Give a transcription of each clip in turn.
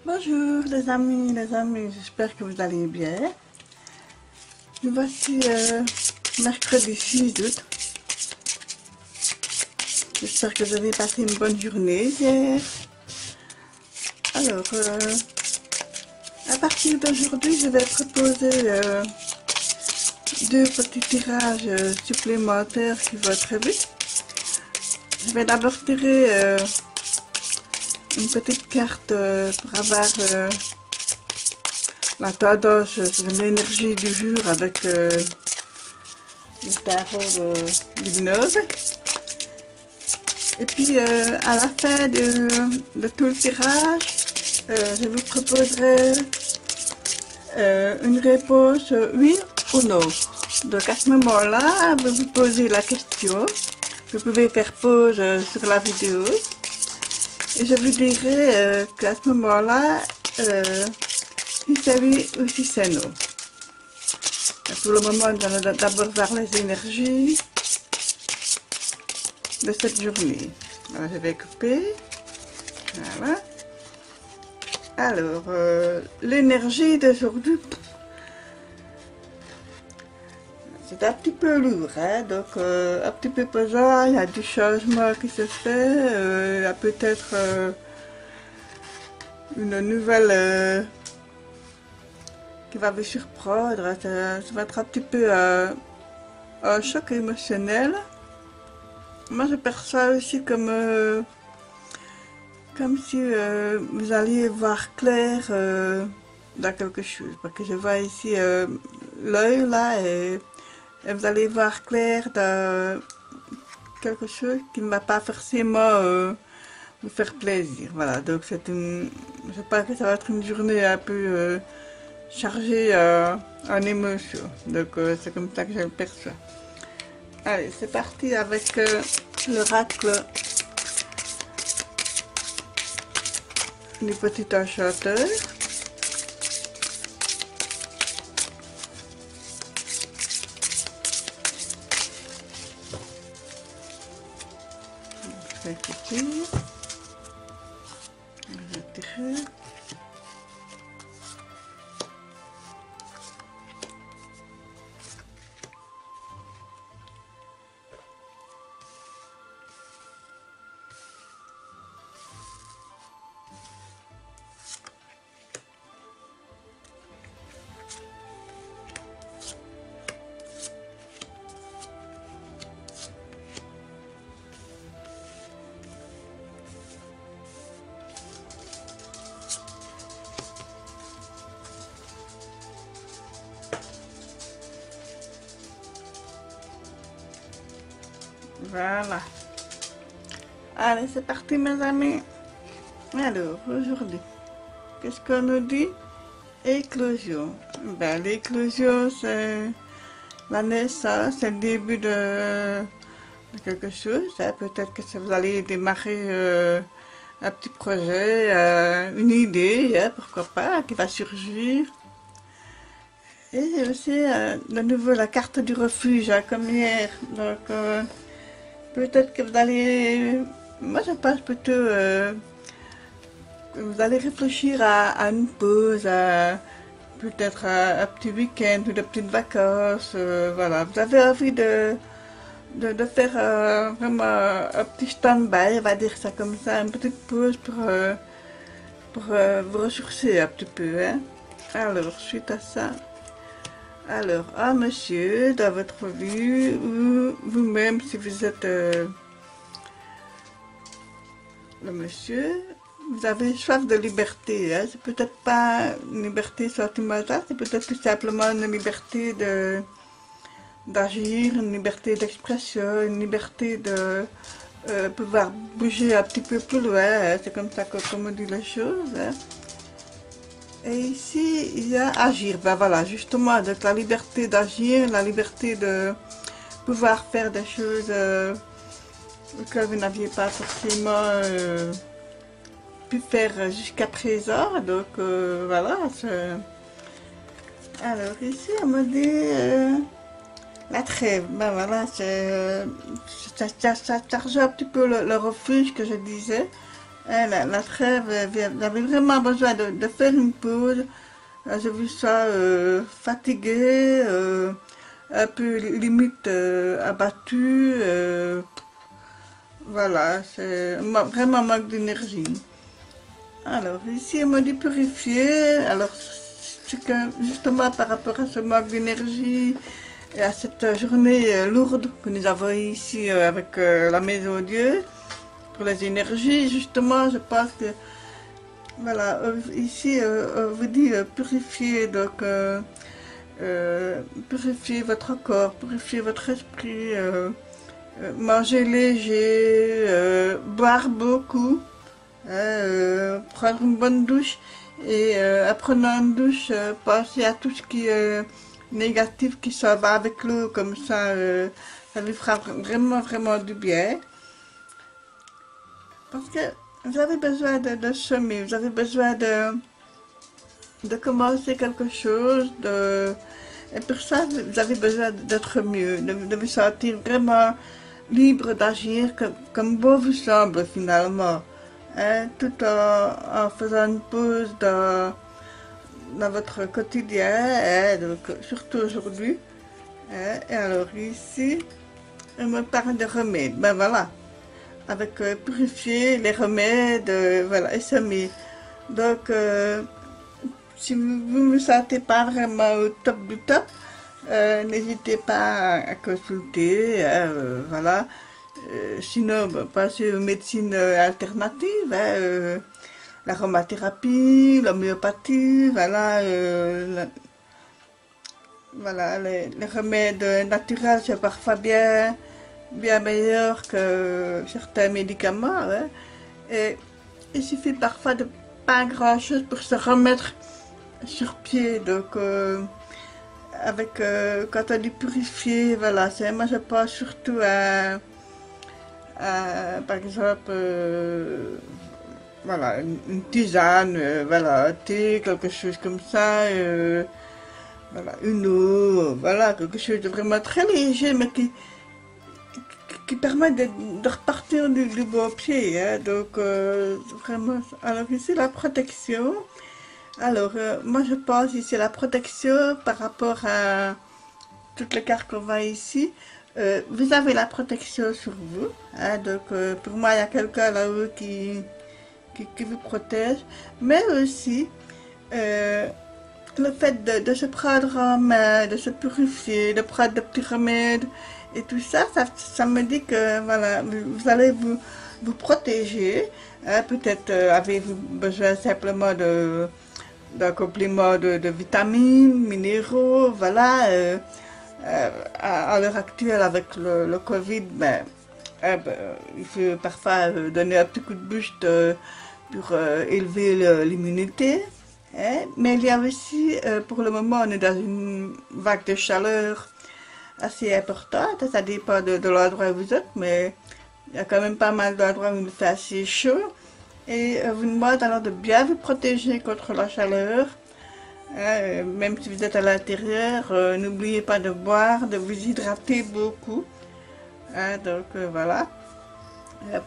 Bonjour les amis, j'espère que vous allez bien. Nous voici mercredi 6 août. J'espère que vous avez passé une bonne journée hier. Alors, à partir d'aujourd'hui, je vais proposer deux petits tirages supplémentaires qui vont très vite. Je vais d'abord tirer une petite carte pour avoir la tendance sur l'énergie du jour avec le tarot d'hypnose. Et puis à la fin de tout le tirage, je vous proposerai une réponse oui ou non. Donc à ce moment-là, vous vous posez la question. Vous pouvez faire pause sur la vidéo. Et je vous dirai qu'à ce moment-là, si c'est oui ou si c'est non. Pour le moment, nous allons d'abord voir les énergies de cette journée. Alors, je vais couper. Voilà. Alors, l'énergie d'aujourd'hui, c'est un petit peu lourd, hein? Donc un petit peu pesant, il y a du changement qui se fait, il y a peut-être une nouvelle qui va vous surprendre, ça va être un petit peu un choc émotionnel. Moi je perçois aussi comme si vous alliez voir clair dans quelque chose, parce que je vois ici l'œil là et vous allez voir clair dans quelque chose qui ne va pas forcément vous faire plaisir. Voilà, donc je pense que ça va être une journée un peu chargée en émotions. Donc c'est comme ça que je le perçois. Allez, c'est parti avec l'oracle du petit enchanteur. Je vais couper. Je vais tirer. Voilà. Allez, c'est parti mes amis. Alors, aujourd'hui, qu'est-ce qu'on nous dit? Éclosion. Ben, l'éclosion, c'est la naissance, c'est le début de quelque chose. Hein. Peut-être que vous allez démarrer un petit projet, une idée, hein, pourquoi pas, qui va surgir. Et aussi, de nouveau, la carte du refuge, hein, comme hier. Donc, peut-être que vous allez... Moi, je pense plutôt que vous allez réfléchir à une pause, à peut-être un petit week-end ou de petites vacances. Voilà, vous avez envie de faire vraiment un petit stand-by, on va dire ça comme ça, une petite pause pour vous ressourcer un petit peu. Hein. Alors, suite à ça... Alors, ah monsieur, dans votre vie, ou vous-même, si vous êtes le monsieur, vous avez soif de liberté. Hein? C'est peut-être pas une liberté sentimentale, c'est peut-être tout simplement une liberté d'agir, une liberté d'expression, une liberté de pouvoir bouger un petit peu plus loin. Hein? C'est comme ça qu'on me dit les choses. Hein? Et ici, il y a agir. Ben voilà, justement, donc la liberté d'agir, la liberté de pouvoir faire des choses que vous n'aviez pas forcément pu faire jusqu'à présent. Donc voilà. Alors ici, on me dit la trêve. Ben voilà, ça charge un petit peu le refuge que je disais. La trêve, vous avez vraiment besoin de faire une pause. Je vous sens fatigué, un peu limite abattu. Voilà, c'est vraiment manque d'énergie. Alors, ici, on m'a dit purifier. Alors, c'est que justement par rapport à ce manque d'énergie et à cette journée lourde que nous avons ici avec la Maison Dieu, pour les énergies, justement, je pense que, voilà, ici, on vous dit purifier, donc, purifier votre corps, purifier votre esprit, manger léger, boire beaucoup, prendre une bonne douche et en prenant une douche, penser à tout ce qui est négatif qui s'en va avec l'eau, comme ça lui fera vraiment du bien. Parce que vous avez besoin de semer, vous avez besoin de commencer quelque chose, et pour ça, vous avez besoin d'être mieux, de vous sentir vraiment libre d'agir comme bon vous semble finalement, hein, tout en faisant une pause dans votre quotidien, hein, donc, surtout aujourd'hui. Hein. Et alors ici, on me parle de remèdes, ben voilà, avec purifier les remèdes, voilà, et semer. Donc, si vous ne vous sentez pas vraiment au top du top, n'hésitez pas à consulter, voilà. Sinon, bah, passez aux médecines alternatives, hein, l'aromathérapie, l'homéopathie, voilà, voilà les remèdes naturels, c'est parfois bien meilleur que certains médicaments. Hein. Et il suffit parfois de pas grand-chose pour se remettre sur pied. Donc, avec quand on dit purifier, voilà, moi je pense surtout par exemple, voilà, une tisane, voilà, un thé, quelque chose comme ça, voilà, une eau, voilà, quelque chose de vraiment très léger, mais qui permet de repartir du bon pied. Hein, donc, vraiment, alors ici, la protection. Alors, moi je pense ici la protection par rapport à toutes les cartes qu'on voit ici. Vous avez la protection sur vous. Hein, donc, pour moi, il y a quelqu'un là-haut qui vous protège. Mais aussi, le fait de se prendre en main, de se purifier, de prendre des petits remèdes et tout ça, ça me dit que voilà, vous allez vous protéger. Hein, peut-être avez-vous besoin simplement d'un complément de vitamines, minéraux, voilà. À l'heure actuelle, avec le Covid, ben, il faut parfois donner un petit coup de boost pour élever l'immunité. Hein. Mais il y a aussi, pour le moment, on est dans une vague de chaleur assez importante. Ça dépend de l'endroit où vous êtes, mais il y a quand même pas mal d'endroits où il fait assez chaud. Et vous demande alors de bien vous protéger contre la chaleur. Même si vous êtes à l'intérieur, n'oubliez pas de boire, de vous hydrater beaucoup. Hein, donc voilà.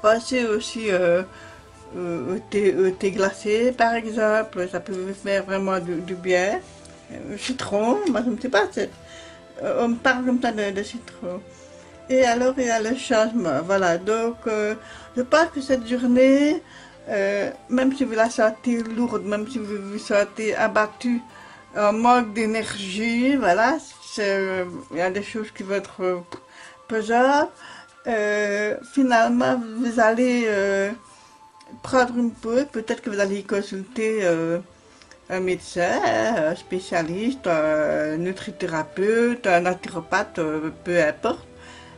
Pensez aussi au thé glacé par exemple, ça peut vous faire vraiment du bien. Citron, moi je ne sais pas, on me parle comme ça de citron. Et alors il y a le changement, voilà. Donc je pense que cette journée, même si vous la sentez lourde, même si vous vous sentez abattu, un manque d'énergie, voilà, il y a des choses qui vont être pesables. Finalement, vous allez prendre une pause, peut-être que vous allez consulter un médecin, un spécialiste, un nutrithérapeute, un naturopathe, peu importe,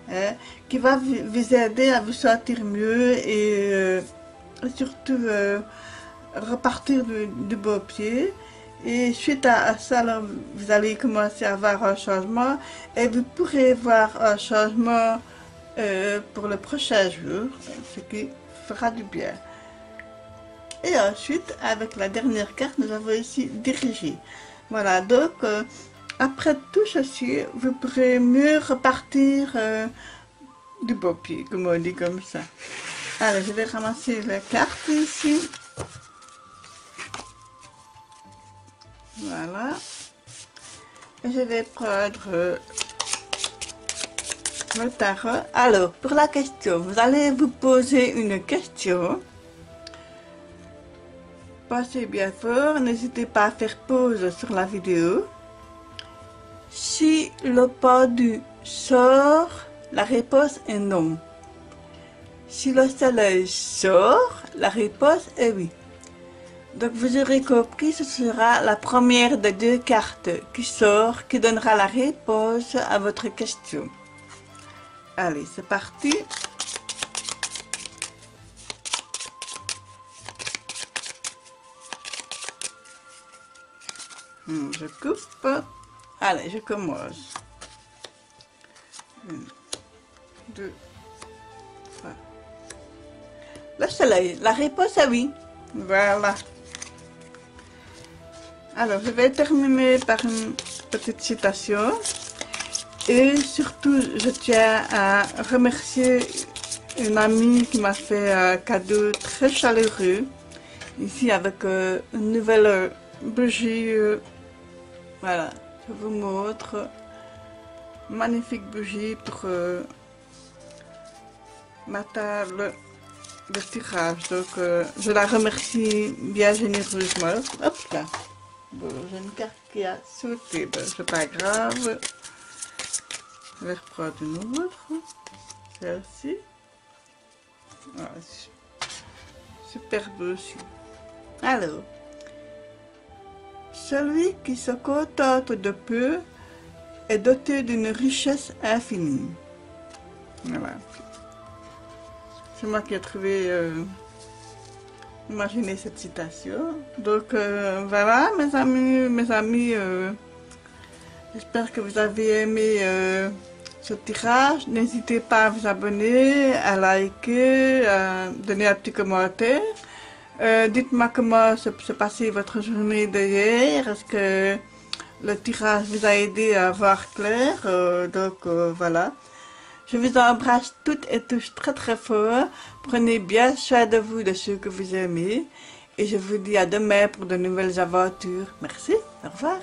hein, qui va vous aider à vous sentir mieux et surtout repartir du bon pied. Et suite à ça, là, vous allez commencer à voir un changement et vous pourrez voir un changement pour le prochain jour, ce qui fera du bien. Et ensuite, avec la dernière carte, nous avons ici diriger. Voilà, donc après tout ceci, vous pourrez mieux repartir du bon pied, comme on dit comme ça. Allez, je vais ramasser les cartes ici. Voilà. Et je vais prendre le tarot. Alors, pour la question, vous allez vous poser une question. Passez bien fort, n'hésitez pas à faire pause sur la vidéo. Si le pendu sort, la réponse est non. Si le soleil sort, la réponse est oui. Donc vous aurez compris, ce sera la première des deux cartes qui sort, qui donnera la réponse à votre question. Allez, c'est parti. Je coupe. Allez, je commence. 1, 2, 3. Le soleil, la réponse est oui. Voilà. Alors, je vais terminer par une petite citation. Et surtout, je tiens à remercier une amie qui m'a fait un cadeau très chaleureux. Ici, avec une nouvelle bougie. Voilà, je vous montre. Magnifique bougie pour ma table de tirage. Donc, je la remercie bien généreusement. Hop là. Bon, j'ai une carte qui a sauté. Ben, c'est pas grave. Je vais reprendre une autre. Celle-ci. Ah, super beau aussi. Alors, celui qui se contente de peu est doté d'une richesse infinie. Voilà. C'est moi qui ai trouvé, imaginé cette citation. Donc voilà, mes amis, j'espère que vous avez aimé ce tirage. N'hésitez pas à vous abonner, à liker, à donner un petit commentaire. Dites-moi comment s'est passée votre journée d'hier. Est-ce que le tirage vous a aidé à voir clair? Voilà. Je vous embrasse toutes et tous très très fort. Prenez bien soin de vous, de ceux que vous aimez. Et je vous dis à demain pour de nouvelles aventures. Merci. Au revoir.